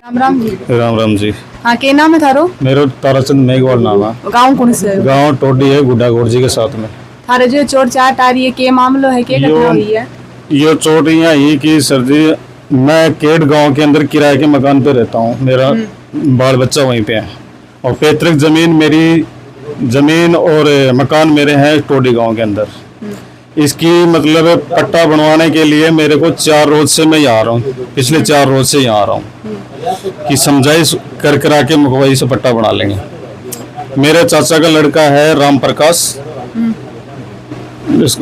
राम राम जी। राम राम जी। हाँ, के नाम है थारो? मेरा ताराचंद मेघवाल नाम है। गाँव कौन से है? गांव टोडी है, गुड्डा गोड़ जी के साथ में। थारे जो चोट चाट आ रही है, के मामलो है, के घटना हुई है? ये चोट यहाँ ही की सर जी, मैं केट गांव के अंदर किराए के मकान पे रहता हूँ। मेरा बाल बच्चा वहीं पे है और पैतृक जमीन मेरी जमीन और मकान मेरे हैं टोडी गांव के अंदर। इसकी मतलब पट्टा बनवाने के लिए मेरे को 4 रोज से मैं यहाँ आ रहा हूँ, पिछले 4 रोज से यहाँ आ रहा हूँ कि समझाइश कर करा के मुखवाई से पट्टा बना लेंगे। मेरे चाचा का लड़का है राम प्रकाश,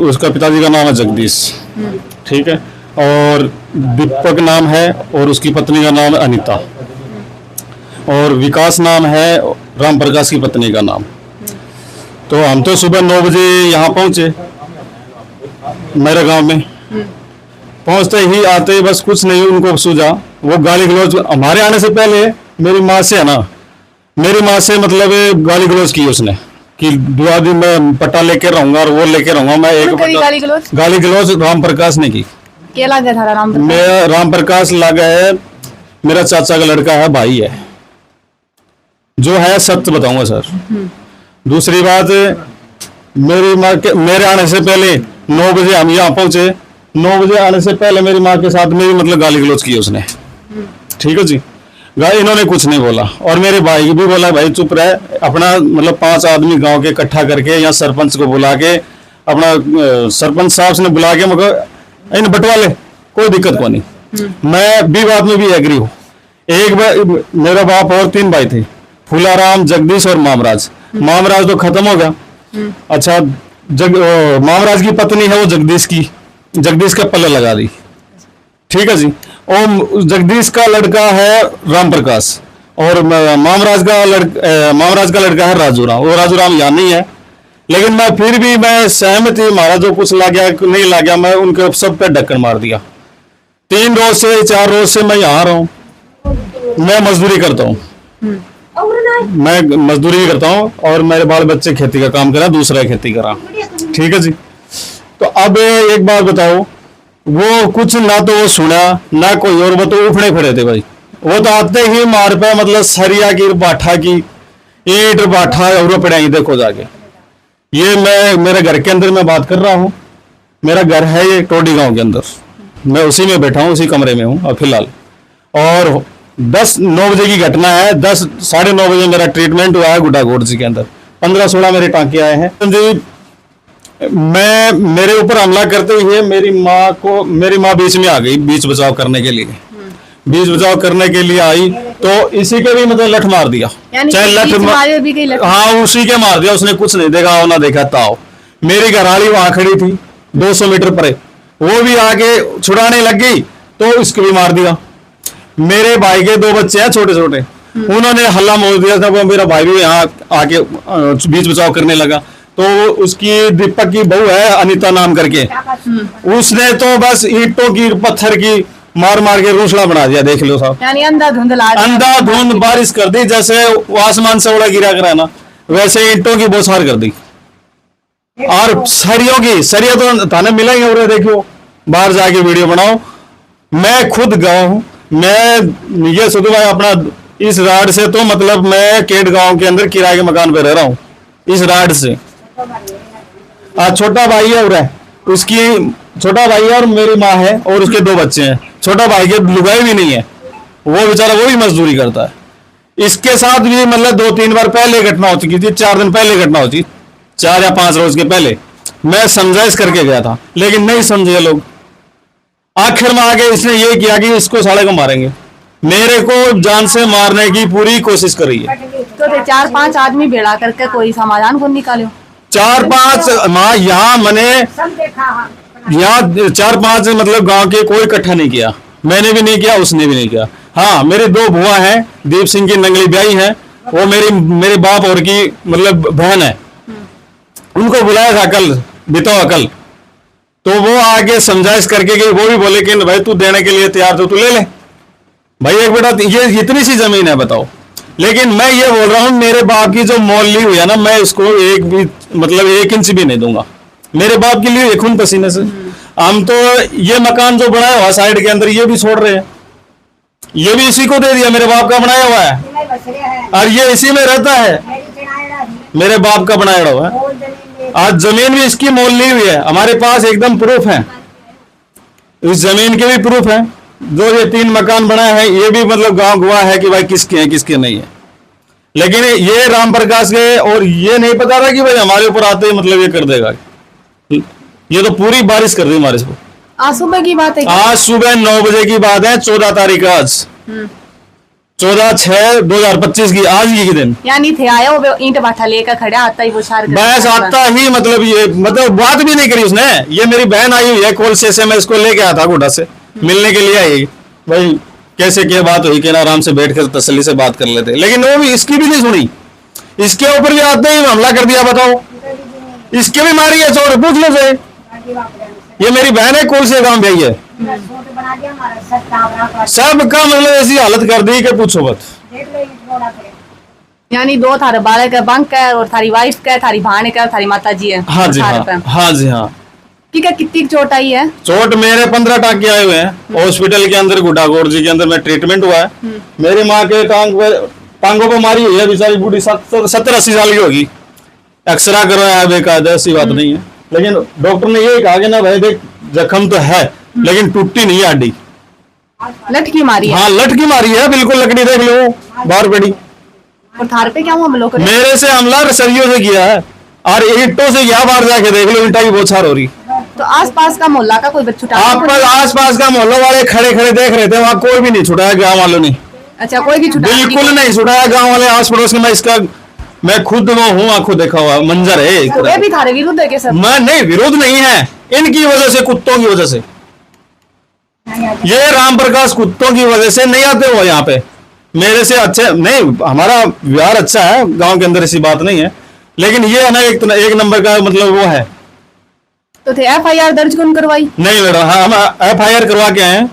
उसका पिताजी का नाम है जगदीश, ठीक है, और दीपक नाम है और उसकी पत्नी का नाम है अनीता, और विकास नाम है राम प्रकाश की पत्नी का नाम। तो हम तो सुबह 9 बजे यहाँ पहुंचे मेरे गांव में। पहुंचते ही आते ही बस कुछ नहीं उनको सूझा, वो गाली गलौज हमारे आने से पहले मेरी माँ से है ना, मेरी माँ से मतलब गाली गलौज की उसने कि 2 दिन मैं पट्टा लेके रहूंगा और वो लेके रहूंगा। मैं एक गाली गलौज राम प्रकाश ने की। क्या लगा था राम प्रकाश? मेरा राम प्रकाश लगा है, मेरा चाचा का लड़का है, भाई है, जो है सत्य बताऊंगा सर। दूसरी बात, मेरी माँ के मेरे आने से पहले 9 बजे हम यहाँ पहुंचे, 9 बजे आने से पहले मेरी माँ के साथ में मतलब गाली गलौज की उसने, ठीक है जी। इन्होंने कुछ नहीं बोला और मेरे भाई की भी बोला भाई चुप रहे, अपना मतलब 5 आदमी गांव के इकट्ठा करके या सरपंच को बुला के, अपना सरपंच साहब ने बुला के मगर इन बंटवा ले, कोई दिक्कत को नहीं। मैं भी बात में भी एग्री हूँ। एक बार मेरा बाप और 3 भाई थे, फूलाराम, जगदीश और मामराज। मामराज तो खत्म हो गया। अच्छा, मामराज की पत्नी है वो जगदीश का पल्ले लगा दी, ठीक है जी। और जगदीश का लड़का है राम प्रकाश और मामराज का लड़का है राजूराम। वो राजूराम यहाँ नहीं है, लेकिन मैं फिर भी मैं सहमत ही, हमारा जो कुछ ला गया नहीं ला गया, मैं उनके सब पे ढक्कन मार दिया। 3 रोज से 4 रोज से मैं यहाँ आ रहा हूँ। मैं मजदूरी करता हूँ, मैं मजदूरी भी करता हूँ और मेरे बाल बच्चे खेती का काम करा, दूसरा खेती करा, ठीक है जी। तो अब एक बात बताओ, वो कुछ ना तो वो सुना ना कोई और, वो तो उफड़े खड़े थे भाई। वो तो आते ही मार पे मतलब सरिया की बाठा की ईंट बाठा और पड़ाई। देखो जाके, ये मैं मेरे घर के अंदर मैं बात कर रहा हूँ। मेरा घर है ये टोडी गांव के अंदर, मैं उसी में बैठा हूँ, उसी कमरे में हूँ अब फिलहाल। और 9 बजे की घटना है। 10 साढ़े 9 बजे मेरा ट्रीटमेंट हुआ है गुड्डा गोड़ जी के अंदर। 15-16 मेरे टांके आए हैं जी। मैं मेरे ऊपर हमला करते हुए मेरी माँ बीच में आ गई, बीच बचाव करने के लिए। बीच बचाव करने के लिए आई तो इसी के भी मतलब लठ मार दिया, चाहे लठ हाँ उसी के मार दिया। उसने कुछ नहीं देखा ना देखा ताओ। मेरी घरवाली वहां खड़ी थी 200 मीटर परे, वो भी आके छुड़ाने लग गई तो इसको भी मार दिया। मेरे भाई के 2 बच्चे हैं छोटे छोटे, उन्होंने हल्ला मोल दिया था। वो मेरा भाई भी यहाँ आके बीच बचाव करने लगा। तो उसकी दीपक की बहू है अनीता नाम करके, उसने तो बस ईंटों की पत्थर की मार मार के रूसड़ा बना दिया। देख लो साहब, यानी अंधाधुंध बारिश कर दी, जैसे आसमान से उड़ा गिरा करा ना, वैसे ईंटों की बौछार कर दी। और सरिया तो थाने मिला ही और देखियो, बाहर जाके वीडियो बनाओ। मैं खुद गाँव हूँ, मैं ये सोचू भाई अपना इस राड से तो मतलब मैं केट गांव के अंदर किराए के मकान पे रह रहा हूँ इस राड से। छोटा भाई है और उसकी छोटा भाई है और मेरी माँ है और उसके 2 बच्चे हैं। छोटा भाई के लुगाई भी नहीं है, वो बेचारा वो भी मजदूरी करता है। इसके साथ भी मतलब 2-3 बार पहले घटना हो चुकी थी, 4 दिन पहले घटना होती, 4 या 5 रोज के पहले। मैं समझाइश करके गया था लेकिन नहीं समझे लोग। आखिर में आगे इसने ये किया कि इसको साले को मारेंगे, मेरे को जान से मारने की पूरी कोशिश करी है। तो 4-5 आदमी भेड़ा करके कोई समाधान को निकालो। 4-5 यहाँ मैंने यहाँ 4-5 मतलब गांव के कोई इकट्ठा नहीं किया, मैंने भी नहीं किया, उसने भी नहीं किया। हाँ, मेरे 2 बुआ हैं, दीप सिंह की नंगली ब्याई है, वो मेरे बाप और की मतलब बहन है। उनको बुलाया था कल, बिताओ कल, तो वो आगे समझाइश करके गई। वो भी बोले कि भाई तू देने के लिए तैयार तो तू ले ले भाई। एक बेटा ये इतनी सी जमीन है बताओ। लेकिन मैं ये बोल रहा हूँ, मेरे बाप की जो मोल ली हुई है ना, मैं इसको एक भी मतलब 1 इंच भी नहीं दूंगा। मेरे बाप के लिए खून पसीने से हम तो ये मकान जो बनाया हुआ साइड के अंदर ये भी छोड़ रहे हैं। ये भी इसी को दे दिया, मेरे बाप का बनाया हुआ है, और ये इसी में रहता है, मेरे बाप का बनाया हुआ है। आज जमीन भी इसकी मोल ली हुई है, हमारे पास एकदम प्रूफ है, इस जमीन के भी प्रूफ है। जो ये 3 मकान बनाए हैं ये भी मतलब गांव गवाह है कि भाई किसके हैं किसके नहीं है। लेकिन ये राम प्रकाश गए और ये नहीं पता रहा कि भाई हमारे ऊपर आते ही मतलब ये कर देगा। ये तो पूरी बारिश कर दी हमारे को। आज सुबह की बात है क्या? आज सुबह 9 बजे की बात है, 14 तारीख आज 14/6/2025 की, आज ही के दिन। यानी थे आया वो ईंट भाठा लेकर खड़ा, आता ही वो शार बस आता ही मतलब ये मतलब बात भी नहीं करी उसने। ये मेरी बहन आई हुई है कोलसे से, मैं इसको लेके आया था गोटा से मिलने के लिए आई, भाई कैसे क्या बात हुई कि ना आराम से बैठ कर तसल्ली से बात कर लेते, लेकिन वो भी इसकी भी नहीं सुनी। इसके ऊपर भी आते ही हमला कर दिया। बताओ, इसके भी मारी है चोट, पूछ लो से। ये मेरी बहन है, कोलसे गांव गई है, सबका मतलब ऐसी हालत कर दी कि पूछो मत। यानी 2 थारे बालक है, बंक है, और थारी वाइफ का है, थारी भाण का है, थारी माता जी है। हाँ जी हाँ, हाँ जी हाँ। ठीक है, कितनी चोट आई है? चोट मेरे 15 टांके आए हुए हैं हॉस्पिटल के अंदर, गुड्डागोड़ जी के अंदर मैं ट्रीटमेंट हुआ है। मेरी माँ के टांगों पर मारी हुई है बेचारी बूढ़ी, 70-80 साल की होगी। एक्सरा करवाया है बेकायदा, ऐसी बात नहीं है, लेकिन डॉक्टर ने ये कहा कि ना भाई देख जख्म तो है लेकिन टूटी नहीं है हड्डी। लटकी मारी है? हाँ लटकी मारी है बिल्कुल, लकड़ी देख लो बाहर पड़ी। और थार पे क्या हमलों को? मेरे से हमला रसरियों से किया है और ईंटों से किया, बाहर जाके देख लो, ईंटा की बौछार हो रही। तो आसपास का मोहल्ला का कोई बच्चा? आस पास का मोहल्ला वाले खड़े खड़े देख रहे थे, वहाँ कोई भी नहीं छुटाया गाँव वालों ने। अच्छा, कोई भी छुटा? बिल्कुल नहीं छुटाया गाँव वाले, आस पड़ोस में। मैं खुद वो हूँ, आंखों देखा हुआ मंजर है। वे भी थारे विरुद्ध है सब? मैं नहीं, विरोध नहीं है, इनकी वजह से, कुत्तों की वजह से। ये राम प्रकाश कुत्तों की वजह से नहीं आते हो यहाँ पे। मेरे से अच्छे नहीं, हमारा व्यवहार अच्छा है गांव के अंदर, ऐसी बात नहीं है, लेकिन ये है ना एक नंबर का मतलब वो है। तो थे FIR दर्ज कौन करवाई? नहीं मैडम, हाँ हम FIR करवा के आए हैं।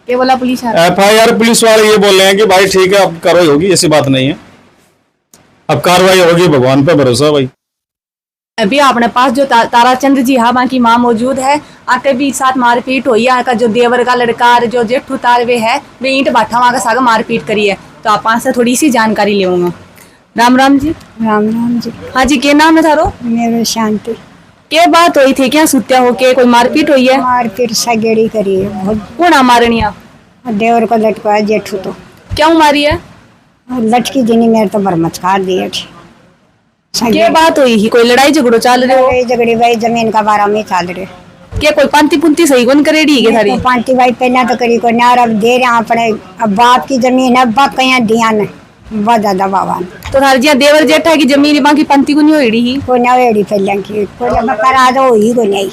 क्या बोला पुलिस? FIR पुलिस वाले ये बोल रहे हैं कि भाई ठीक है अब कार्रवाई होगी, ऐसी बात नहीं है, अब कार्रवाई होगी, भगवान पे भरोसा भाई। अभी अपने पास जो ताराचंद्र जी हाँ की माँ मौजूद है, आके भी साथ मारपीट हुई है। आका जो देवर का लड़का जो जेठू तार वे है, वे ईंट भाठा वहाँ का सागा मारपीट करी है। तो आप से थोड़ी सी जानकारी लेऊंगा। राम राम जी। राम राम जी। हाँ जी, क्या नाम है थारो? मेरे शांति। क्या बात हुई थी? क्या सुत्या हो के कोई मारपीट हुई है? मारपीट सगेड़ी करी है बहुत। कौन मारनिया? देवर को लटका जेठू तो क्यों मारी है? लटकी जिनी मेरे तो बरमचकार दिए थे। क्या बात हुई ही? कोई लड़ाई झगड़ो चल रहे हो? झगड़ी भाई जमीन का बारा में चल रहे। क्या कोई पांती पुंती सही कौन करेड़ी है थारी? पांती भाई पहले तो करी को नार, अब दे रहे अपने, अब बाप की जमीन है, बाप कहीं दिया न बहुत ज्यादा बाबा। तो थार जी देवर जेठा की जमीन बाकी पंती को नहीं होड़ी ही? कोई ना वेड़ी पहले की कोई करा दो ही को नहीं।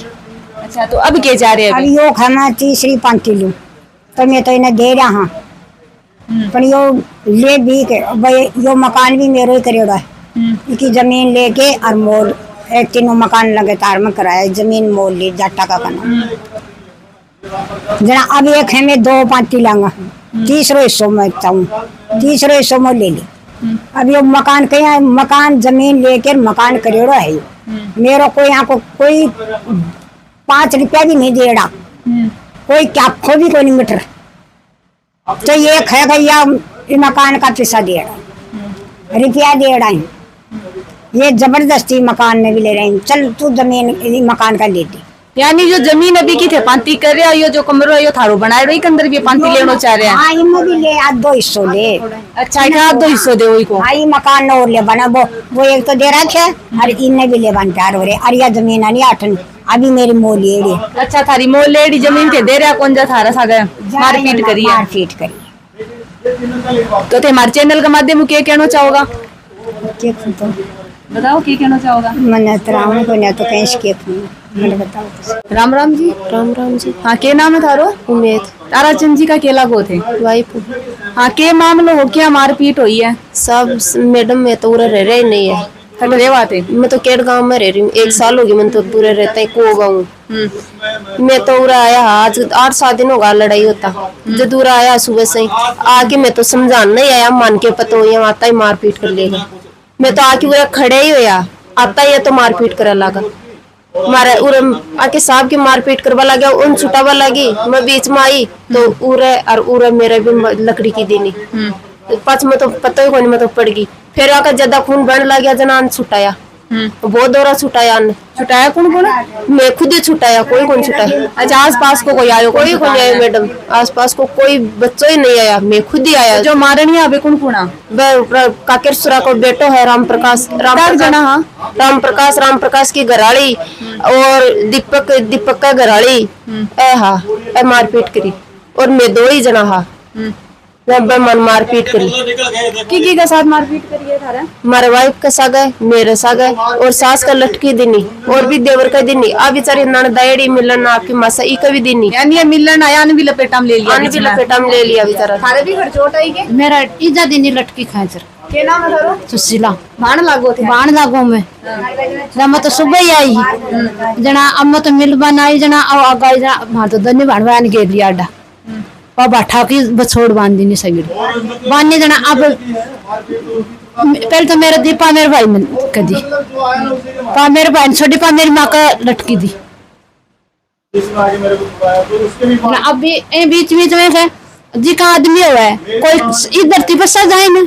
अच्छा, तो अब क्या चाह रहे हैं? अब यो खाना तीसरी पांती लू तो मैं तो इन्हें दे रहा हाँ, पर यो ले भी के भाई यो मकान भी मेरे ही करेगा है। इसकी जमीन लेके और मोल एक 3 मकान लगातार में कराया, जमीन मोल ली जाटा का करना जना। अब एक है मैं 2 पांती लाऊंगा, तीसरो हिस्सों में चाहूँ, तीसरो हिस्सों में ले ली। अब ये मकान कहीं मकान जमीन लेकर मकान करेड़ा है, मेरा कोई यहाँ को कोई 5 रुपया भी नहीं दे रहा, कोई क्या खो भी कोई नहीं मीटर। तो ये है भैया मकान का पैसा दे रहा, रुपया दे रहा है, ये जबरदस्ती मकान में भी ले रहे हैं। चल तू जमीन मकान का ले दी। यानी जो जमीन अभी की थे पांती कर रहे हो, यो जो कमरो है यो थारो बनाए रही के अंदर भी पांती लेना चाह रहे हैं? हाँ इनमें भी ले, आज 2 हिस्सों ले। अच्छा, क्या 2 हिस्सों दे वही को? हाँ ये मकान और ले बना, वो एक तो दे रखे और इनने भी ले बन प्यार हो रहे। और यह जमीन नहीं 8 अभी मेरी मोल ले रही। अच्छा, थारी मोल लेडी जमीन के दे रहा कौन जा थारा सागा मारपीट करी है? मारपीट करी। तो ते हमारे चैनल के माध्यम क्या कहना चाहोगा? तो बताओ क्या कहना चाहोगा? मैंने तराव को ना तो कहीं के मैंने बताओ। राम राम जी। राम राम जी। हाँ, क्या नाम है थारो? उम्मीद। ताराचंद जी का केला गो थे? वाइफ। हाँ, के मामलो हो, क्या मारपीट हुई है? सब मैडम मैं तो पूरा रह रही नहीं है, रेवाते मैं तो केड़ गांव में रह रही हूँ, 1 साल हो गई मैं तो पूरे रहता है को गाँव। मैं तो उरा आया आज 8-7 दिन होगा लड़ाई होता, जो दूर आया सुबह से आके मैं तो समझान नहीं आया, मान के पता हो यहाँ आता ही मारपीट कर लेगा। मैं तो आके पूरा खड़े ही होया, आता ही है तो मारपीट करे लगा। मारे उरे आके साहब की मारपीट करवा लगा, उन छुटावा लगी, मैं बीच में आई तो उरे और उरे मेरे भी लकड़ी की देनी। पाँच में तो पता ही कोनी, मैं तो पड़ गई। फिर आकर ज्यादा खून बहने लग गया, जनान छुटाया, बहुत दौरा छुटाया। छुटाया कौन कौन? मैं खुद ही छुटाया, कोई कौन छुटाया। अच्छा, आस पास को कोई आयो? कोई नहीं आया मैडम, आसपास को कोई बच्चा ही नहीं आया, मैं खुद ही आया। जो मारनी है कौन कौन? काकेश्वरा को बेटो है राम प्रकाश, राम प्रकाश की घराड़ी और दीपक का घराड़ी ए हा ए मारपीट करी, और मैं दो ही जना हा मन मारपीट करी। की का साथ मारपीट करी है थारा? हमारे वाइफ का साग है, मेरे साग है, और सास का लटकी दिनी, और भी देवर का दिनी। आ बेचारी ननदायड़ी मिलन आपकी मासा ई का भी दिनी, यानी ये मिलन आया ने भी लपेटा में ले लिया, आने भी लपेटा में ले लिया बेचारा। थारे भी घर चोट आई के? मेरा इजा दिनी लटकी खाचर के नाम है थारो? सुशीला भाण लागो थे? बाण लागो में जमा तो सुबह ही आई जना, अम्मा तो मिल बनाई जना, अब आगा जना मार तो दन्नी भाणवान के लिया अड्डा पा बाठा की बछोड़ बांध दी सगड़ी बांधने जना। अब पहले तो मेरा दीपा मेरे भाई में कदी पा मेरे भाई ने छोड़ी, पा मेरी माँ का लटकी दी। अब भी बीच बीच में है जी का आदमी हुआ है, कोई इस धरती पर सही जाए ना,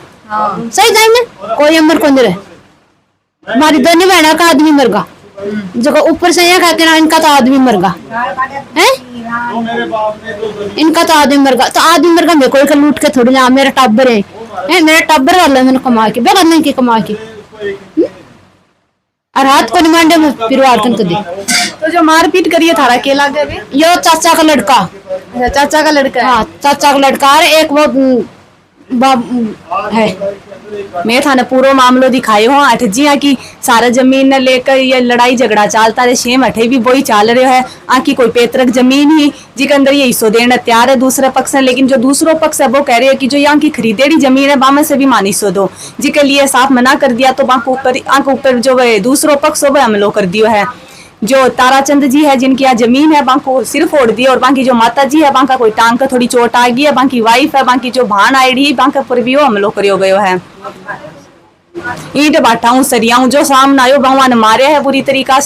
सही जाए ना, कोई अमर को नहीं रहे। हमारी दोनों बहना का आदमी मर गा, जो ऊपर से यहाँ कहते ना इनका तो आदमी मर गा है, इनका तो आदमी मर गा, तो आदमी मर गा मैं कोई का लूट के थोड़ी ना, मेरा टाबर है मेरा टाबर वाला मैंने कमा के बेगा नहीं की कमा के और हाथ को निमांडे में परिवार कन दे। तो जो मारपीट करी है थारा के लागे अभी? यो चाचा का लड़का। अच्छा, चाचा का लड़का है? हाँ चाचा का लड़का है, एक वो है। मैं थाने पूरा मामलो दिखाए हो अठ जी की सारा जमीन ने लेकर ये लड़ाई झगड़ा चलता रहे, सेम अठे भी वही चल रहे है। आकी कोई पैतृक जमीन ही जी के अंदर ये हिस्सों देना तैयार है दूसरे पक्ष है, लेकिन जो दूसरो पक्ष है वो कह रहे हैं कि जो यहाँ की खरीदेड़ी जमीन है बामे से भी मान हिस्सों दो जी के लिए साफ मना कर दिया। तो आंख ऊपर जो दूसरो पक्ष हो वह हमलो कर दियो है। जो ताराचंद जी है जिनकी यहाँ जमीन है बांको सिर फोड़ दी, और बाकी जो माता जी है बांका कोई टांग का थोड़ी चोट आ गई है, बाकी वाइफ है बाकी जो भान आईडी बांका पर भी वो हमलो करियो गयो है। ईंट बाटाऊं सरियाऊं जो सामने आयो भगवान मारे है बुरी तरीका से।